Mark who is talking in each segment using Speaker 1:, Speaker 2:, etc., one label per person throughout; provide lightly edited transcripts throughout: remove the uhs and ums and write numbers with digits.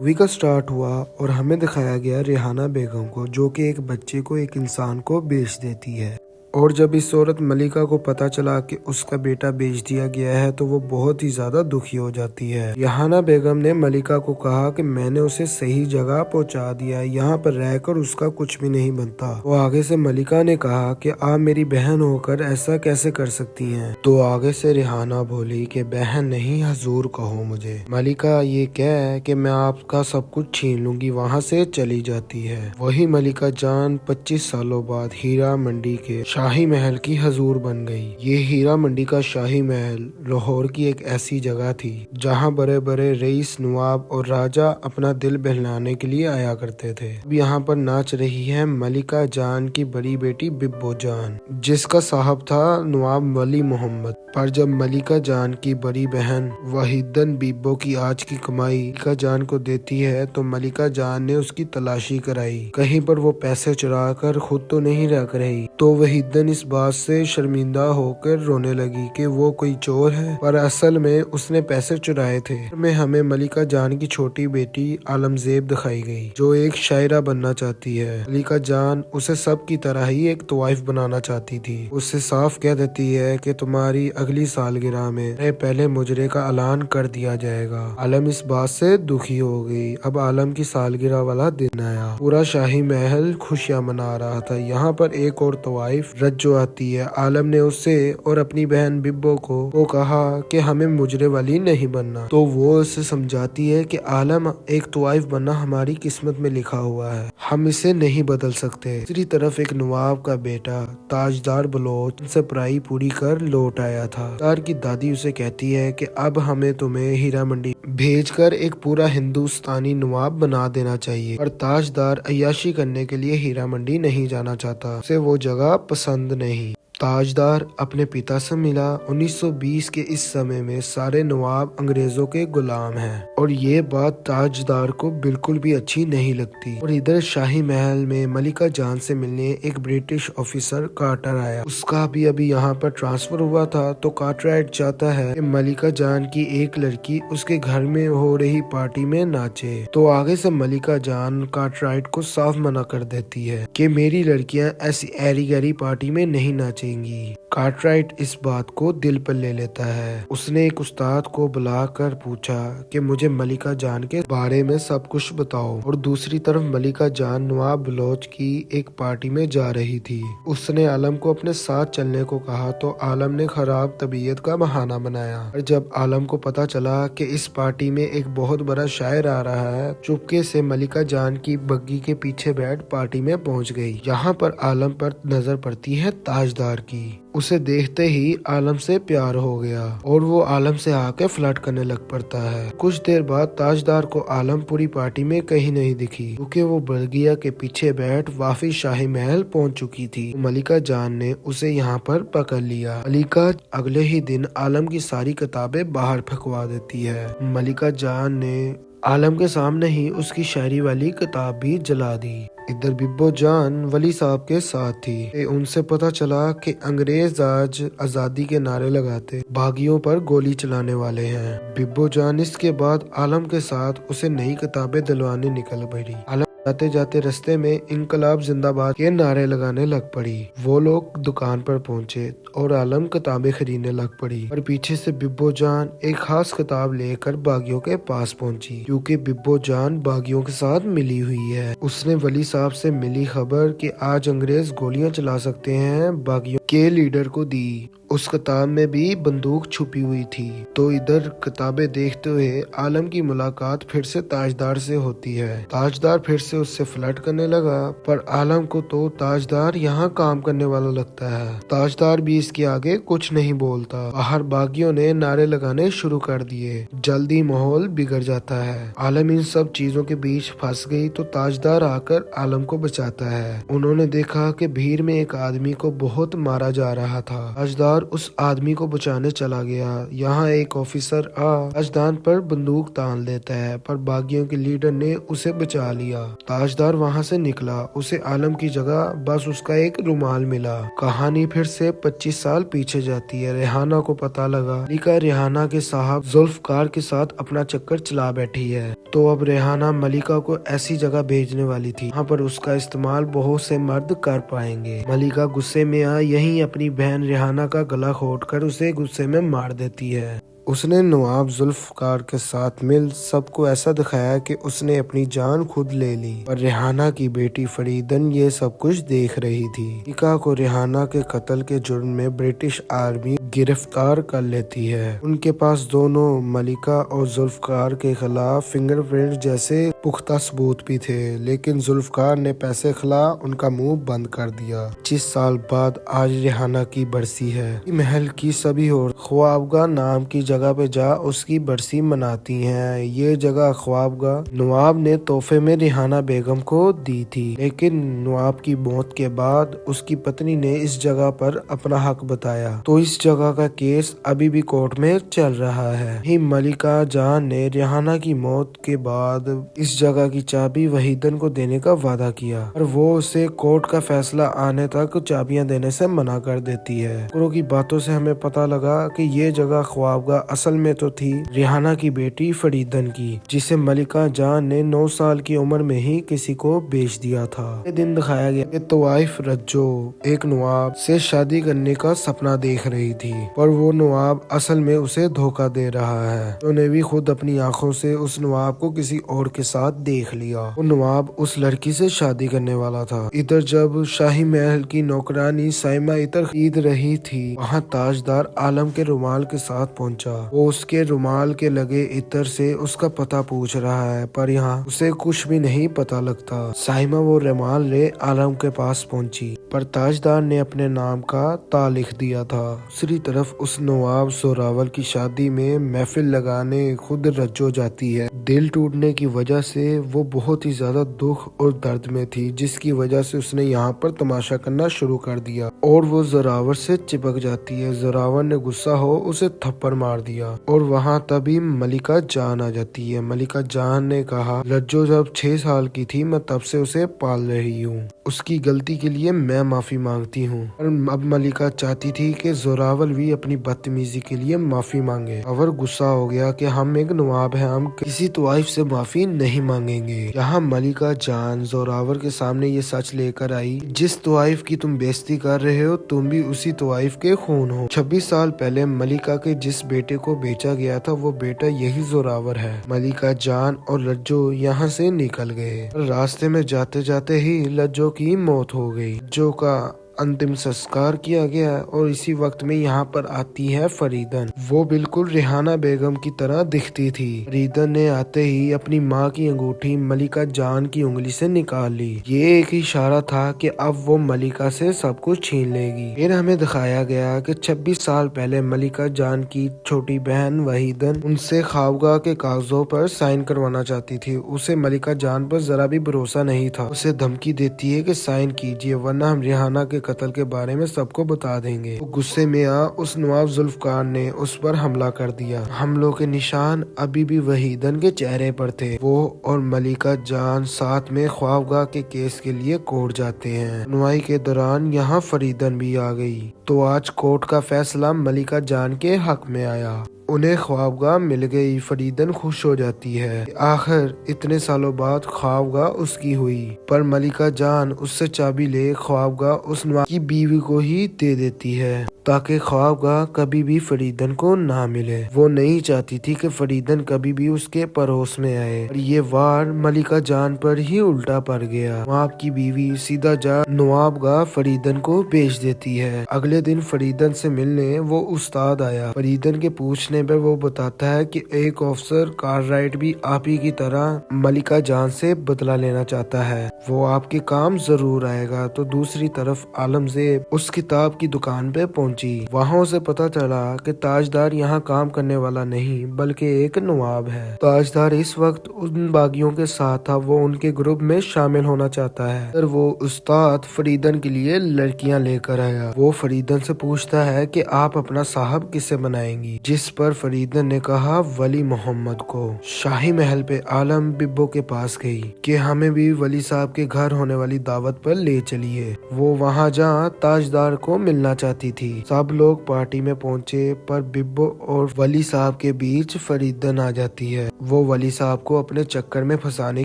Speaker 1: Movie का start हुआ और हमें दिखाया गया रेहाना बेगम को, जो कि एक बच्चे को एक इंसान को बेच देती है। और जब इस औरत मलिका को पता चला कि उसका बेटा बेच दिया गया है तो वो बहुत ही ज्यादा दुखी हो जाती है। रेहाना बेगम ने मलिका को कहा कि मैंने उसे सही जगह पहुंचा दिया, यहाँ पर रहकर उसका कुछ भी नहीं बनता। तो आगे से मलिका ने कहा कि आप मेरी बहन होकर ऐसा कैसे कर सकती हैं। तो आगे से रेहाना बोली कि बहन नहीं हजूर कहो मुझे। मलिका ये कह कि मैं आपका सब कुछ छीन लूंगी, वहाँ से चली जाती है। वही मलिका जान 25 सालों बाद हीरा मंडी के शाही महल की हजूर बन गई। ये हीरा मंडी का शाही महल लाहौर की एक ऐसी जगह थी जहाँ बड़े बड़े रईस, नवाब और राजा अपना दिल बहलाने के लिए आया करते थे। अब यहाँ पर नाच रही है मलिका जान की बड़ी बेटी बिब्बो जान, जिसका साहब था नवाब वली मोहम्मद। पर जब मलिका जान की बड़ी बहन वहीदन बिब्बो की आज की कमाई मलिका जान को देती है तो मलिका जान ने उसकी तलाशी कराई, कहीं पर वो पैसे चुरा कर खुद तो नहीं रख रही। तो वहीदन इस बात से शर्मिंदा होकर रोने लगी कि वो कोई चोर है, पर असल में उसने पैसे चुराए थे। में हमें मलिका जान की छोटी बेटी आलमजेब दिखाई गई, जो एक शायरा बनना चाहती है। मलिका जान उसे सब की तरह ही एक तवाइफ बनाना चाहती थी। उससे साफ कह देती है कि तुम्हारी अगली सालगिरह में पहले मुजरे का ऐलान कर दिया जाएगा। आलम इस बात से दुखी हो गई। अब आलम की सालगिरह वाला दिन आया। पूरा शाही महल खुशियां मना रहा था। यहाँ पर एक और तवाइफ रज्जो आती है। आलम ने उससे और अपनी बहन बिब्बो को कहा कि हमें मुजरे वाली नहीं बनना। तो वो उसे समझाती है कि आलम एक तवाइफ बनना हमारी किस्मत में लिखा हुआ है, हम इसे नहीं बदल सकते। दूसरी तरफ एक नवाब का बेटा ताजदार बलोच से पढ़ाई पूरी कर लौट आया था। ताजदार की दादी उसे कहती है कि अब हमें तुम्हें हीरा मंडी भेजकर एक पूरा हिंदुस्तानी नवाब बना देना चाहिए। पर ताजदार अय्याशी करने के लिए हीरा मंडी नहीं जाना चाहता, उसे वो जगह पसंद नहीं। ताजदार अपने पिता से मिला। 1920 के इस समय में सारे नवाब अंग्रेजों के गुलाम हैं और ये बात ताजदार को बिल्कुल भी अच्छी नहीं लगती। और इधर शाही महल में मलिका जान से मिलने एक ब्रिटिश ऑफिसर कार्टर आया। उसका भी अभी यहाँ पर ट्रांसफर हुआ था। तो कार्टराइट चाहता है कि मलिका जान की एक लड़की उसके घर में हो रही पार्टी में नाचे। तो आगे से मलिका जान कार्टराइट को साफ मना कर देती है कि मेरी लड़कियां ऐसी ऐरी गैरी पार्टी में नहीं नाचे। कार्टराइट इस बात को दिल पर ले लेता है। उसने एक उस्ताद को बुलाकर पूछा कि मुझे मलिका जान के बारे में सब कुछ बताओ। और दूसरी तरफ मलिका जान नवाब बलोच की एक पार्टी में जा रही थी। उसने आलम को अपने साथ चलने को कहा तो आलम ने खराब तबीयत का बहाना बनाया। और जब आलम को पता चला कि इस पार्टी में एक बहुत बड़ा शायर आ रहा है, चुपके से मलिका जान की बग्गी के पीछे बैठ पार्टी में पहुंच गई। यहाँ पर आलम पर नजर पड़ती है ताजदार की। उसे देखते ही आलम से प्यार हो गया और वो आलम से आके फ्लर्ट करने लग पड़ता है। कुछ देर बाद ताजदार को आलम पूरी पार्टी में कहीं नहीं दिखी, क्योंकि वो बल्गिया के पीछे बैठ वाफी शाही महल पहुंच चुकी थी। मलिका जान ने उसे यहाँ पर पकड़ लिया। मलिका अगले ही दिन आलम की सारी किताबें बाहर फेंकवा देती है। मलिका जान ने आलम के सामने ही उसकी शायरी वाली किताब भी जला दी। इधर बिब्बो जान वली साहब के साथ थी। उनसे पता चला कि अंग्रेज आज आजादी के नारे लगाते बागियों पर गोली चलाने वाले हैं। बिब्बो जान इसके बाद आलम के साथ उसे नई किताबें दिलवाने निकल पड़ी। आलम जाते जाते रास्ते में इनकलाब जिंदाबाद के नारे लगाने लग पड़ी। वो लोग दुकान पर पहुंचे और आलम किताबें खरीदने लग पड़ी। और पीछे से बिब्बो जान एक खास किताब लेकर बागियों के पास पहुंची, क्योंकि बिब्बो जान बागियों के साथ मिली हुई है। उसने वली साहब से मिली खबर कि आज अंग्रेज गोलियां चला सकते हैं बागियों के लीडर को दी। उस किताब में भी बंदूक छुपी हुई थी। तो इधर किताबें देखते हुए आलम की मुलाकात फिर से ताजदार से होती है। ताजदार फिर से उससे फ्लर्ट करने लगा, पर आलम को तो ताजदार यहाँ काम करने वाला लगता है। ताजदार भी इसके आगे कुछ नहीं बोलता। बाहर बागियों ने नारे लगाने शुरू कर दिए। जल्दी माहौल बिगड़ जाता है। आलम इन सब चीजों के बीच फंस गई तो ताजदार आकर आलम को बचाता है। उन्होंने देखा कि भीड़ में एक आदमी को बहुत मारा مارا جا رہا تھا۔ تاجدار اس آدمی کو بچانے چلا گیا۔ یہاں ایک آفیسر تاجدار پر بندوق تان دیتا ہے، پر باغیوں کے لیڈر نے اسے بچا لیا۔ تاجدار وہاں سے نکلا، اسے عالم کی جگہ بس اس کا ایک رومال ملا۔ کہانی پھر سے 25 سال پیچھے جاتی ہے۔ ریحانہ کو پتا لگا ملکہ ریحانہ کے صاحب ذوالفقار کے ساتھ اپنا چکر چلا بیٹھی ہے، تو اب ریحانہ ملکہ کو ایسی جگہ بھیجنے والی تھی جہاں پر اس کا استعمال بہت سے مرد کر پائیں گے۔ ملکہ غصے میں یہیں اپنی بہن ریحانہ کا گلا گھونٹ کر اسے غصے میں مار دیتی ہے۔ اس نے نواب ذوالفقار کے ساتھ مل سب کو ایسا دکھایا کہ اس نے اپنی جان خود لے لی، پر ریحانہ کی بیٹی فریدن یہ سب کچھ دیکھ رہی تھی۔ ملکہ کو ریحانہ کے قتل کے جرم میں برٹش آرمی گرفتار کر لیتی ہے۔ ان کے پاس دونوں ملکہ اور ذوالفقار کے خلاف فنگر پرنٹ جیسے پختہ ثبوت بھی تھے، لیکن ذوالفقار نے پیسے خلا ان کا منہ بند کر دیا۔ 25 سال بعد آج ریحانہ کی برسی ہے۔ محل کی سبھی عورتیں خوابگاہ نام کی جگہ پہ جا اس کی برسی مناتی ہیں۔ یہ جگہ خوابگاہ نواب نے تحفے میں ریحانہ بیگم کو دی تھی، لیکن نواب کی موت کے بعد اس کی پتنی نے اس جگہ پر اپنا حق بتایا، تو اس جگہ کا کیس ابھی بھی کورٹ میں چل رہا ہے۔ ہی ملکہ جان نے ریحانہ کی موت کے بعد اس جگہ کی چابی وحیدن کو دینے کا وعدہ کیا، اور وہ اسے کورٹ کا فیصلہ آنے تک چابیاں دینے سے منع کر دیتی ہے۔ کی باتوں سے ہمیں پتا لگا کہ یہ جگہ خوابگاہ اصل میں تو تھی ریحانہ کی بیٹی فریدن کی، جسے ملکہ جان نے 9 سال کی عمر میں ہی کسی کو بیچ دیا تھا۔ یہ دن دکھایا گیا کہ طوائف رجو ایک نواب سے شادی کرنے کا سپنا دیکھ رہی تھی، پر وہ نواب اصل میں اسے دھوکہ دے رہا ہے۔ انہوں نے بھی خود اپنی آنکھوں سے اس نواب کو کسی اور کے ساتھ دیکھ لیا۔ وہ نواب اس لڑکی سے شادی کرنے والا تھا۔ ادھر جب شاہی محل کی نوکرانی سائمہ عطر خرید رہی تھی، وہاں تاجدار عالم کے رومال کے ساتھ پہنچا۔ وہ اس کے رومال کے لگے عطر سے اس کا پتہ پوچھ رہا ہے، پر یہاں اسے کچھ بھی نہیں پتہ لگتا۔ سائمہ وہ رومال لے عالم کے پاس پہنچی، پر تاجدار نے اپنے نام کا تا لکھ دیا تھا۔ دوسری طرف اس نواب زوراور کی شادی میں محفل لگانے خود رجو جاتی ہے۔ دل ٹوٹنے کی وجہ سے وہ بہت ہی زیادہ دکھ اور درد میں تھی، جس کی وجہ سے اس نے یہاں پر تماشا کرنا شروع کر دیا، اور وہ زوراور سے چپک جاتی ہے۔ زوراور نے غصہ ہو اسے تھپڑ مار دیا، اور وہاں تبھی ملکہ جان آ جاتی ہے۔ ملکہ جان نے کہا، رجو جب 6 سال کی تھی میں تب سے اسے پال رہی ہوں، اس کی غلطی کے لیے میں معافی مانگتی ہوں۔ اور اب ملکہ چاہتی تھی کہ زوراور بھی اپنی بدتمیزی کے لیے معافی مانگے، اور غصہ ہو گیا کہ ہم ایک نواب ہیں، ہم کسی طوائف سے معافی نہیں مانگیں گے۔ یہاں ملکہ جان زوراور کے سامنے یہ سچ لے کر آئی، جس طوائف کی تم بےزتی کر رہے ہو تم بھی اسی طوائف کے خون ہو۔ 26 سال پہلے ملکہ کے جس بیٹے کو بیچا گیا تھا وہ بیٹا یہی زوراور ہے۔ ملکہ جان اور لجو یہاں سے نکل گئے، راستے میں جاتے جاتے ہی لجو کی موت ہو گئی۔ لجو کا انتم سنسکار کیا گیا، اور اسی وقت میں یہاں پر آتی ہے فریدن۔ وہ بالکل ریحانہ بیگم کی طرح دکھتی تھی۔ فریدن نے آتے ہی اپنی ماں کی انگوٹھی ملکہ جان کی انگلی سے نکال لی۔ یہ ایک اشارہ تھا کہ اب وہ ملکہ سے سب کچھ چھین لے گی۔ پھر ہمیں دکھایا گیا کہ 26 سال پہلے ملکہ جان کی چھوٹی بہن وحیدن ان سے خوابگاہ کے کاغذوں پر سائن کروانا چاہتی تھی۔ اسے ملکہ جان پر ذرا بھی بھروسہ نہیں تھا۔ اسے دھمکی دیتی ہے کہ سائن کیجیے ورنہ ہم ریحانہ کے قتل کے بارے میں سب کو بتا دیں گے۔ وہ غصے میں اس نواب ذوالفقار نے اس پر حملہ کر دیا۔ حملوں کے نشان ابھی بھی وحیدن کے چہرے پر تھے۔ وہ اور ملکہ جان ساتھ میں خوابگاہ کے کیس کے لیے کورٹ جاتے ہیں۔ سنوائی کے دوران یہاں فریدن بھی آ گئی، تو آج کورٹ کا فیصلہ ملکہ جان کے حق میں آیا۔ انہیں خوابگاہ مل گئی۔ فریدن خوش ہو جاتی ہے کہ آخر اتنے سالوں بعد خوابگاہ اس کی ہوئی، پر ملکہ جان اس سے چابی لے خوابگاہ اس نواب کی بیوی کو ہی دے دیتی ہے، تاکہ خوابگاہ کبھی بھی فریدن کو نہ ملے۔ وہ نہیں چاہتی تھی کہ فریدن کبھی بھی اس کے پڑوس میں آئے، اور یہ وار ملکہ جان پر ہی الٹا پڑ گیا۔ نواب کی بیوی سیدھا جا نواب گاہ فریدن کو بیچ دیتی ہے۔ اگلے دن فریدن سے ملنے وہ استاد آیا۔ فریدن کے پوچھنے پر وہ بتاتا ہے کہ ایک آفیسر کاررائٹ بھی آپ ہی کی طرح ملکہ جان سے بدلہ لینا چاہتا ہے، وہ آپ کے کام ضرور آئے گا۔ تو دوسری طرف عالمزیب اس کتاب کی دکان پہ پہنچا पहुंची। वहां उसे पता चला कि ताजदार यहाँ काम करने वाला नहीं बल्कि एक नवाब है। ताजदार इस वक्त उन बागियों के साथ था, वो उनके ग्रुप में शामिल होना चाहता है। फिर वो उस्ताद फरीदन के लिए लड़कियां लेकर आया। वो फरीदन से पूछता है कि आप अपना साहब किसे बनाएंगी, जिस पर फरीदन ने कहा वली मोहम्मद को। शाही महल पे आलम बिब्बो के पास गई कि हमें भी वली साहब के घर होने वाली दावत पर ले चलिए। वो वहाँ जहाँ ताजदार को मिलना चाहती थी। सब लोग पार्टी में पहुँचे पर बिब्बो और वली साहब के बीच फरीदन आ जाती है। वो वली साहब को अपने चक्कर में फंसाने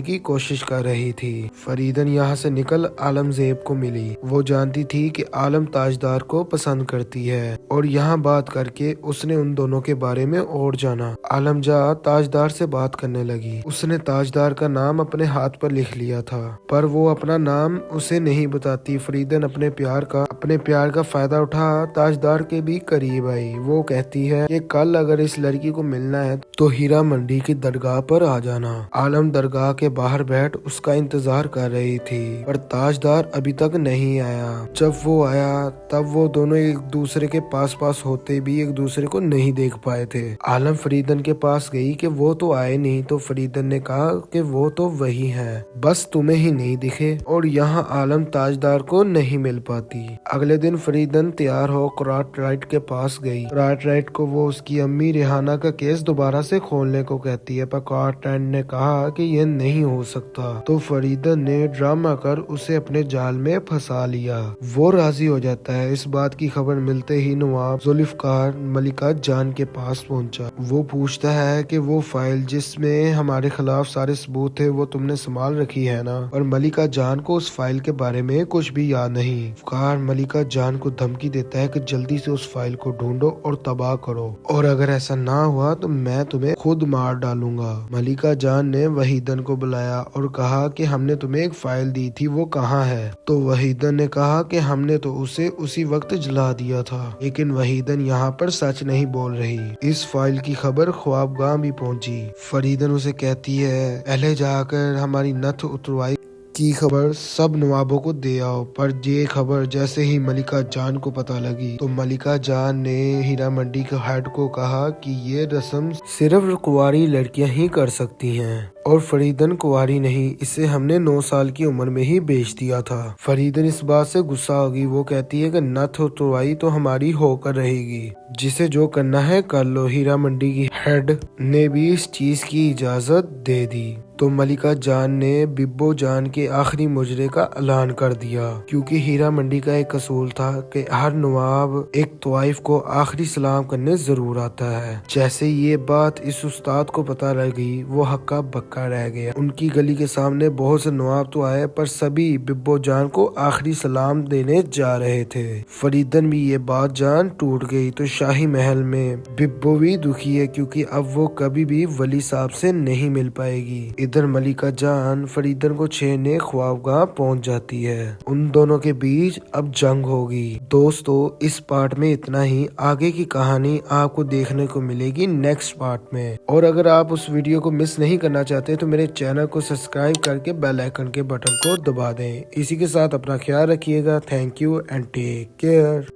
Speaker 1: की कोशिश कर रही थी। फरीदन यहाँ से निकल आलमजेब को मिली। वो जानती थी कि आलम ताजदार को पसंद करती है और यहाँ बात करके उसने उन दोनों के बारे में और जाना। आलम जा ताजदार से बात करने लगी। उसने ताजदार का नाम अपने हाथ पर लिख लिया था पर वो अपना नाम उसे नहीं बताती। फरीदन अपने प्यार का फायदा उठा ताजदार के भी करीब आई। वो कहती है कि कल अगर इस लड़की को मिलना है तो हीरा मंडी की दरगाह पर आ जाना। आलम दरगाह के बाहर बैठ उसका इंतजार कर रही थी पर ताजदार अभी तक नहीं आया। जब वो आया तब वो दोनों एक दूसरे के पास होते भी एक दूसरे को नहीं देख पाए थे। आलम फरीदन के पास गई कि वो तो आए नहीं, तो फरीदन ने कहा कि वो तो वही है, बस तुम्हें ही नहीं दिखे। और यहाँ आलम ताजदार को नहीं मिल पाती। अगले दिन फरीदन तैयार हो कार्टराइट के पास गई। कार्टराइट को वो उसकी अम्मी रेहाना का केस दोबारा से खोलने को कहती है पर कार्टराइट ने कहा कि यह नहीं हो सकता। तो फरीदन ने ड्रामा कर उसे अपने जाल में फंसा लिया। वो राजी हो जाता है। इस बात की खबर मिलते ही नवाब जुल्फकार मलिका जान के पास पहुंचा। वो पूछता है कि वो फाइल जिसमें हमारे खिलाफ सारे सबूत थे वो तुमने संभाल रखी है ना। और मलिका जान को उस फाइल के बारे में कुछ भी याद नहीं। कार मलिका जान को धमकी देता है कि जल्दी से उस फाइल को ढूंढो और तबाह करो, और अगर ऐसा ना हुआ तो मैं तुम्हें खुद मार डालूंगा। मलिका जान ने वहीदन को बुलाया और कहा कि हमने तुम्हें एक फाइल दी थी, वो कहाँ है। तो वहीदन ने कहा कि हमने तो उसे उसी वक्त जला दिया था। लेकिन वहीदन यहाँ पर सच नहीं बोल रही। इस फाइल की खबर ख्वाबगाह भी पहुंची। फरीदन उसे कहती है पहले जाकर हमारी नथ उतरवाई की खबर सब नवाबों को दे आओ। पर ये खबर जैसे ही मलिका जान को पता लगी तो मलिका जान ने हीरा मंडी के हेड को कहा कि ये रस्म सिर्फ कुंवारी लड़कियां ही कर सकती हैं और फरीदन कुंवारी नहीं, इसे हमने 9 साल की उम्र में ही बेच दिया था। फरीदन इस बात से गुस्सा होगी। वो कहती है कि नथ उतरवाई तो हमारी होकर रहेगी, जिसे जो करना है कर लो। हीरा मंडी की हेड ने भी इस चीज की इजाजत दे दी। तो मलिका जान ने बिब्बो जान के आखिरी मुजरे का ऐलान कर दिया, क्योंकि हीरा मंडी का एक असूल था कि हर नवाब एक तवाइफ को आखिरी सलाम करने जरूर आता है। जैसे ये बात इस उस्ताद को पता लगी वो हक्का बक्का रह गया। उनकी गली के सामने बहुत से नवाब तो आए पर सभी बिब्बो जान को आखिरी सलाम देने जा रहे थे। फरीदन भी ये बात जान टूट गई। तो शाही महल में बिब्बो भी दुखी है क्योंकि अब वो कभी भी वली साहब से नहीं मिल पाएगी। इधर मलिका जान फरीदन को छेड़ने ख्वाबगाह पहुंच जाती है। उन दोनों के बीच अब जंग होगी। दोस्तों इस पार्ट में इतना ही। आगे की कहानी आपको देखने को मिलेगी नेक्स्ट पार्ट में। और अगर आप उस वीडियो को मिस नहीं करना चाहते तो मेरे चैनल को सब्सक्राइब करके बेल आइकन के बटन को दबा दें। इसी के साथ अपना ख्याल रखिएगा। Thank you and take care.